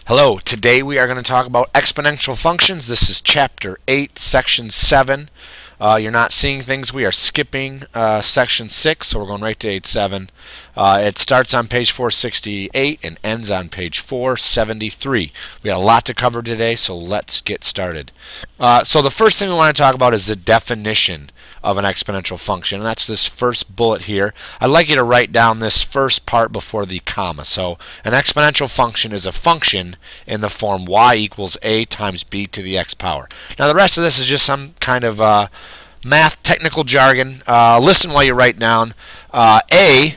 Hello, today we are going to talk about exponential functions. This is Chapter 8, Section 7. You're not seeing things. We are skipping Section 6, so we're going right to 8.7. It starts on page 468 and ends on page 473. We got a lot to cover today, so let's get started. So the first thing we want to talk about is the definition of an exponential function, and that's this first bullet here. I'd like you to write down this first part before the comma. So an exponential function is a function in the form y equals a times b to the x power. Now the rest of this is just some kind of math technical jargon. Listen while you write down. A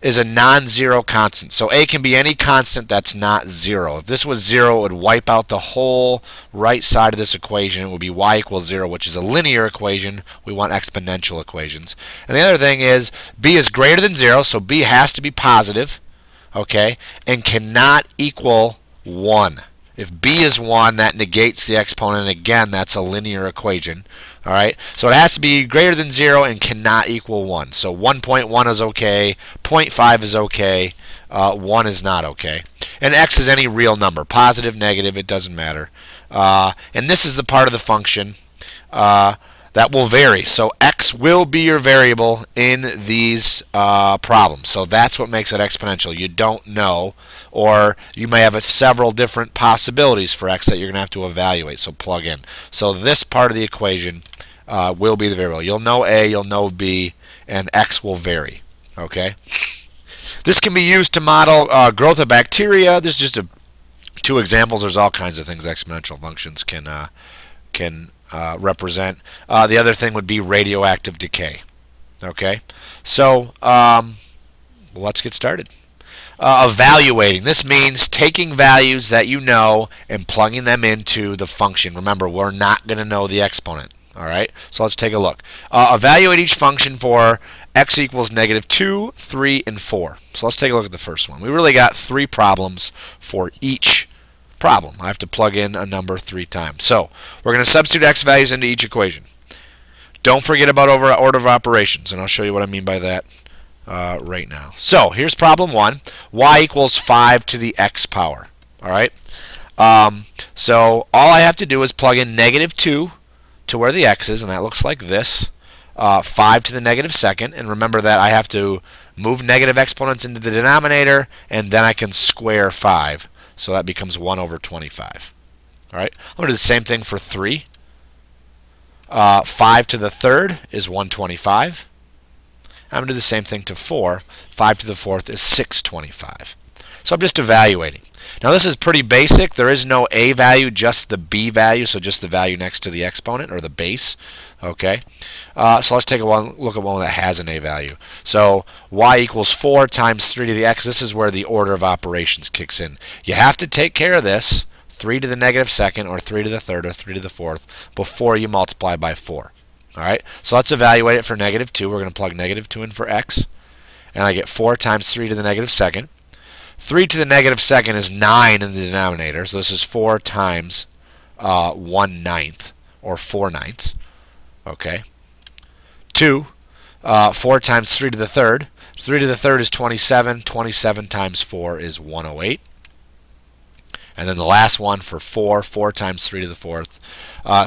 is a non-zero constant. So a can be any constant that's not 0. If this was 0, it would wipe out the whole right side of this equation. It would be y equals 0, which is a linear equation. We want exponential equations. And the other thing is b is greater than 0, so b has to be positive, okay, and cannot equal 1. If b is 1, that negates the exponent. Again, that's a linear equation. All right, so it has to be greater than 0 and cannot equal 1. So 1.1 is okay, 0.5 is okay, 1 is not okay. And x is any real number, positive, negative, it doesn't matter. And this is the part of the function that will vary. So x will be your variable in these problems. So that's what makes it exponential. You don't know, or you may have several different possibilities for x that you're going to have to evaluate, so plug in. So this part of the equation will be the variable. You'll know a, you'll know b, and x will vary. Okay. This can be used to model growth of bacteria. This is just two examples. There's all kinds of things exponential functions can represent. The other thing would be radioactive decay. Okay, so let's get started. Evaluating. This means taking values that you know and plugging them into the function. Remember, we're not going to know the exponent. All right, so let's take a look. Evaluate each function for x equals -2, 3, and 4. So let's take a look at the first one. We really got 3 problems for each problem. I have to plug in a number 3 times. So we're going to substitute x values into each equation. Don't forget about order of operations, and I'll show you what I mean by that right now. So here's problem 1. Y equals 5 to the x power. All right. So all I have to do is plug in -2 to where the x is, and that looks like this. 5 to the -2nd, and remember that I have to move negative exponents into the denominator, and then I can square 5. So that becomes 1 over 25. All right. I'm going to do the same thing for 3. 5 to the 3rd is 125. I'm going to do the same thing to 4. 5 to the 4th is 625. So I'm just evaluating. Now this is pretty basic. There is no a value, just the b value, so just the value next to the exponent or the base. Okay, so let's take a look at one that has an a value. So y equals 4 times 3 to the x. This is where the order of operations kicks in. You have to take care of this, 3 to the -2nd or 3 to the 3rd or 3 to the 4th, before you multiply by 4. All right, so let's evaluate it for -2. We're going to plug -2 in for x, and I get 4 times 3 to the -2nd. 3 to the -2nd is 9 in the denominator, so this is 4 times 1/9, or 4/9. Okay. 2, 4 times 3 to the 3rd. 3 to the 3rd is 27. 27 times 4 is 108. And then the last one for 4, 4 times 3 to the 4th.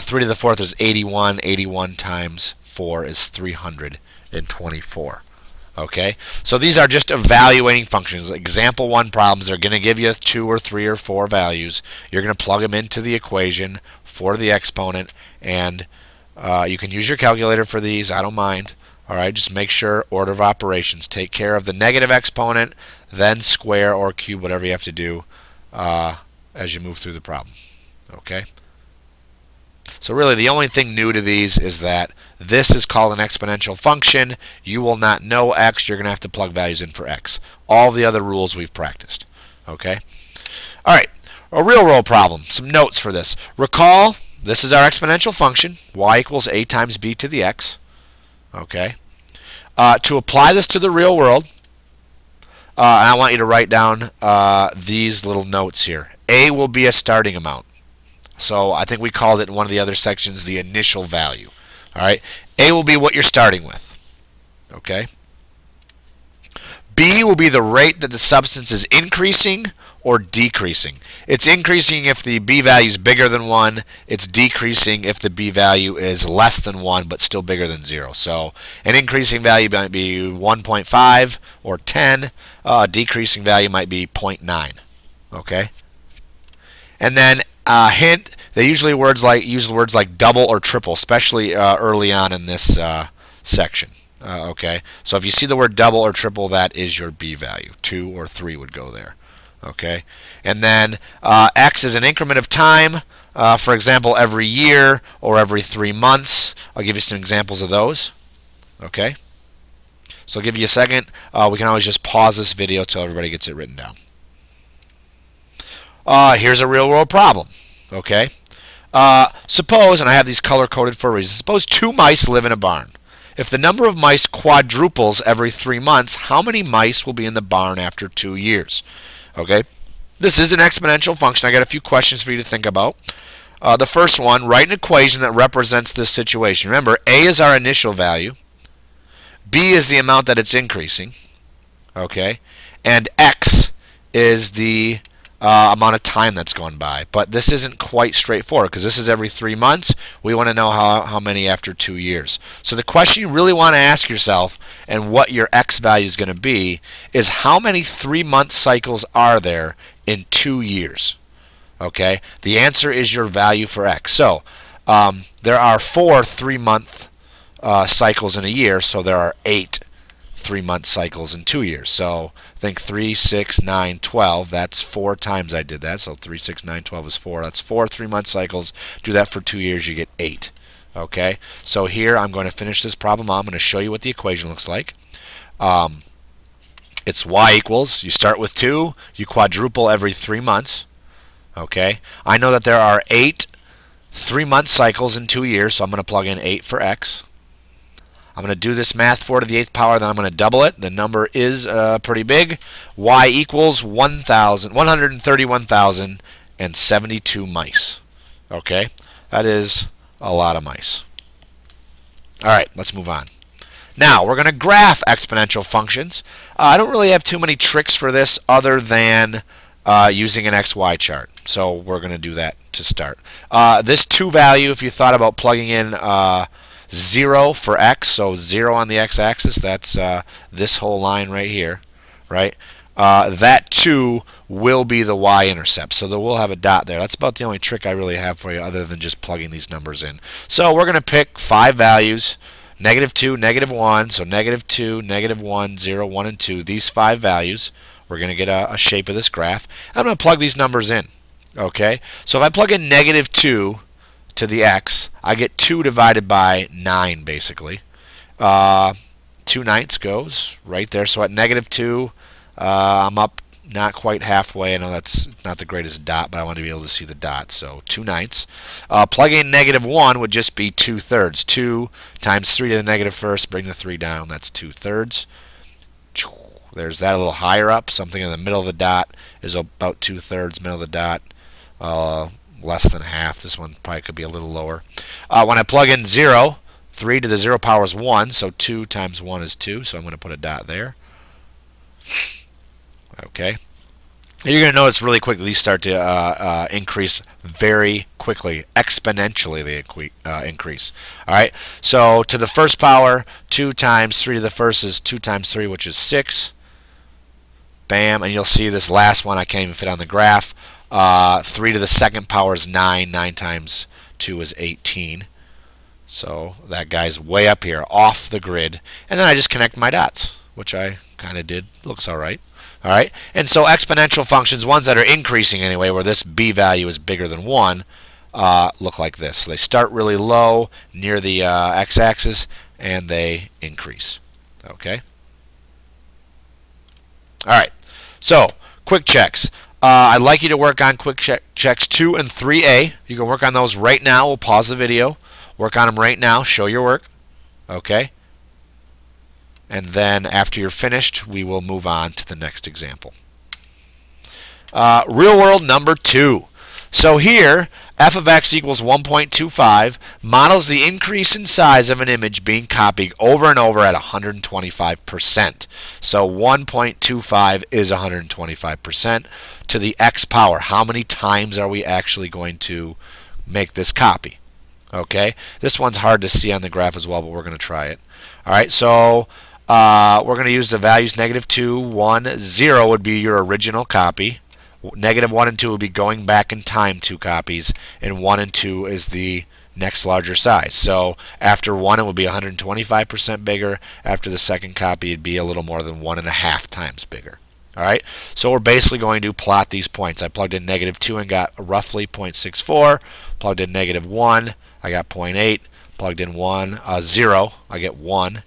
3 to the 4th is 81. 81 times 4 is 324. Okay, so these are just evaluating functions. Example 1 problems are going to give you 2 or 3 or 4 values. You're going to plug them into the equation for the exponent, and you can use your calculator for these. I don't mind. All right, just make sure order of operations. Take care of the negative exponent, then square or cube, whatever you have to do as you move through the problem. Okay. So really the only thing new to these is that this is called an exponential function. You will not know x. You're going to have to plug values in for x. All the other rules we've practiced. Okay. All right. A real world problem. Some notes for this. Recall, this is our exponential function. Y equals a times b to the x. Okay. To apply this to the real world, I want you to write down these little notes here. A will be a starting amount. So I think we called it in one of the other sections the initial value. All right. A will be what you're starting with. Okay. B will be the rate that the substance is increasing or decreasing. It's increasing if the b-value is bigger than 1. It's decreasing if the b-value is less than 1 but still bigger than 0. So an increasing value might be 1.5 or 10. A decreasing value might be 0.9. Okay? And then hint, they usually use words like double or triple, especially early on in this section. Okay, so if you see the word double or triple, that is your b-value. 2 or 3 would go there. Okay, and then x is an increment of time. For example, every year or every 3 months. I'll give you some examples of those. Okay, so I'll give you a second. We can always just pause this video till everybody gets it written down. Here's a real-world problem. Okay, suppose, and I have these color-coded for a reason. Suppose 2 mice live in a barn. If the number of mice quadruples every 3 months, how many mice will be in the barn after 2 years? Okay, this is an exponential function. I got a few questions for you to think about. The first one, write an equation that represents this situation. Remember, a is our initial value, b is the amount that it's increasing, okay, and x is the amount of time that's gone by. But this isn't quite straightforward because this is every 3 months. We want to know how many after 2 years. So the question you really want to ask yourself, and what your x value is going to be, is how many 3-month cycles are there in 2 years? Okay, the answer is your value for x. So there are 4 3-month cycles in a year, so there are 8 3-month cycles in 2 years. So think 3, 6, 9, 12. That's 4 times I did that. So 3, 6, 9, 12 is 4. That's 4 3-month cycles. Do that for 2 years, you get 8. Okay. So here I'm going to finish this problem. I'm going to show you what the equation looks like. It's y equals. You start with 2. You quadruple every 3 months. Okay. I know that there are 8 3-month cycles in 2 years, so I'm going to plug in 8 for x. I'm going to do this math 4 to the 8th power, then I'm going to double it. The number is pretty big. Y equals 131,072 mice. Okay, that is a lot of mice. All right, let's move on. Now, we're going to graph exponential functions. I don't really have too many tricks for this other than using an XY chart. So we're going to do that to start. This 2 value, if you thought about plugging in 0 for x, so 0 on the x-axis, that's this whole line right here, right? That 2 will be the y-intercept, so we'll have a dot there. That's about the only trick I really have for you other than just plugging these numbers in. So we're going to pick 5 values, -2, -1, so -2, -1, 0, 1, and 2. These 5 values, we're going to get a shape of this graph. I'm going to plug these numbers in. Okay, so if I plug in -2 to the x, I get 2 divided by 9, basically. 2/9 goes right there. So at -2, I'm up not quite halfway. I know that's not the greatest dot, but I want to be able to see the dot. So 2/9. Plugging in -1 would just be 2/3. 2 times 3 to the negative first, bring the 3 down. That's 2/3. There's that a little higher up. Something in the middle of the dot is about 2/3, middle of the dot. Less than half. This one probably could be a little lower. When I plug in 0, 3 to the 0 power is 1, so 2 times 1 is 2, so I'm going to put a dot there. Okay. You're going to notice really quickly these start to increase very quickly. Exponentially they increase. All right. So to the first power, 2 times 3 to the first is 2 times 3, which is 6. Bam. And you'll see this last one I can't even fit on the graph. 3 to the second power is 9. 9 times 2 is 18. So that guy's way up here, off the grid. And then I just connect my dots, which I kind of did. Looks all right. All right. And so exponential functions, ones that are increasing anyway, where this b value is bigger than 1, look like this. So they start really low near the x-axis, and they increase. Okay. All right. So quick checks. I'd like you to work on quick checks 2 and 3a. You can work on those right now. We'll pause the video. Work on them right now. Show your work. Okay. And then after you're finished, we will move on to the next example. Real world number 2. So here, f of x equals 1.25 models the increase in size of an image being copied over and over at 125%. So 1.25 is 125% to the x power. How many times are we actually going to make this copy? Okay, this one's hard to see on the graph as well, but we're going to try it. All right, so we're going to use the values -2, 1, 0 would be your original copy. -1 and 2 would be going back in time 2 copies, and 1 and 2 is the next larger size. So after 1 it would be 125% bigger. After the second copy it'd be a little more than 1.5 times bigger. Alright, so we're basically going to plot these points. I plugged in -2 and got roughly 0.64. Plugged in -1, I got 0.8. Plugged in 0, I get 1.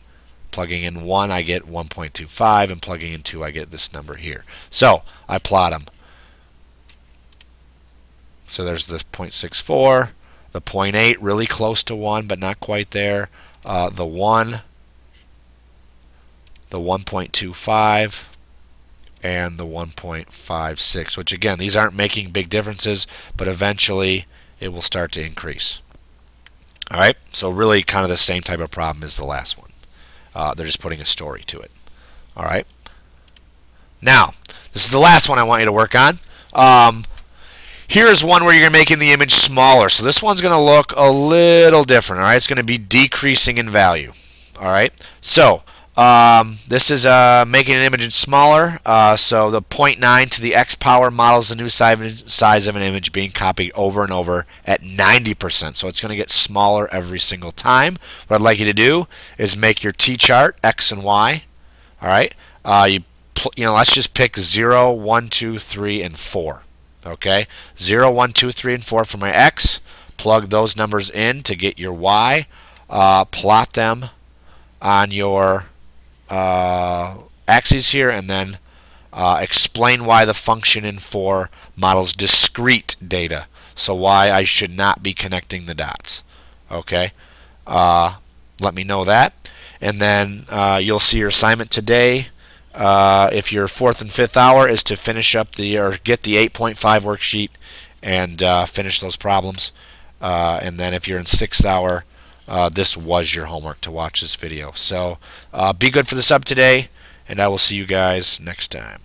Plugging in 1, I get 1.25, and plugging in 2, I get this number here. So I plot them. So there's the 0.64, the 0.8, really close to 1, but not quite there. The 1, the 1.25, and the 1.56, which again, these aren't making big differences, but eventually it will start to increase. All right, so really kind of the same type of problem as the last one. They're just putting a story to it. All right. Now, this is the last one I want you to work on. Here's one where you're making the image smaller. So this one's going to look a little different. All right, it's going to be decreasing in value. All right, so this is making an image smaller. So the 0.9 to the x power models the new size of an image being copied over and over at 90%. So it's going to get smaller every single time. What I'd like you to do is make your t-chart x and y. All right, let's just pick 0, 1, 2, 3, and 4. Okay, 0, 1, 2, 3, and 4 for my x. Plug those numbers in to get your y. Plot them on your axes here, and then explain why the function in 4 models discrete data. So why I should not be connecting the dots. Okay, let me know that, and then you'll see your assignment today. If your 4th and 5th hour is to finish up or get the 8.5 worksheet and finish those problems, and then if you're in 6th hour, this was your homework to watch this video. So be good for the sub today, and I will see you guys next time.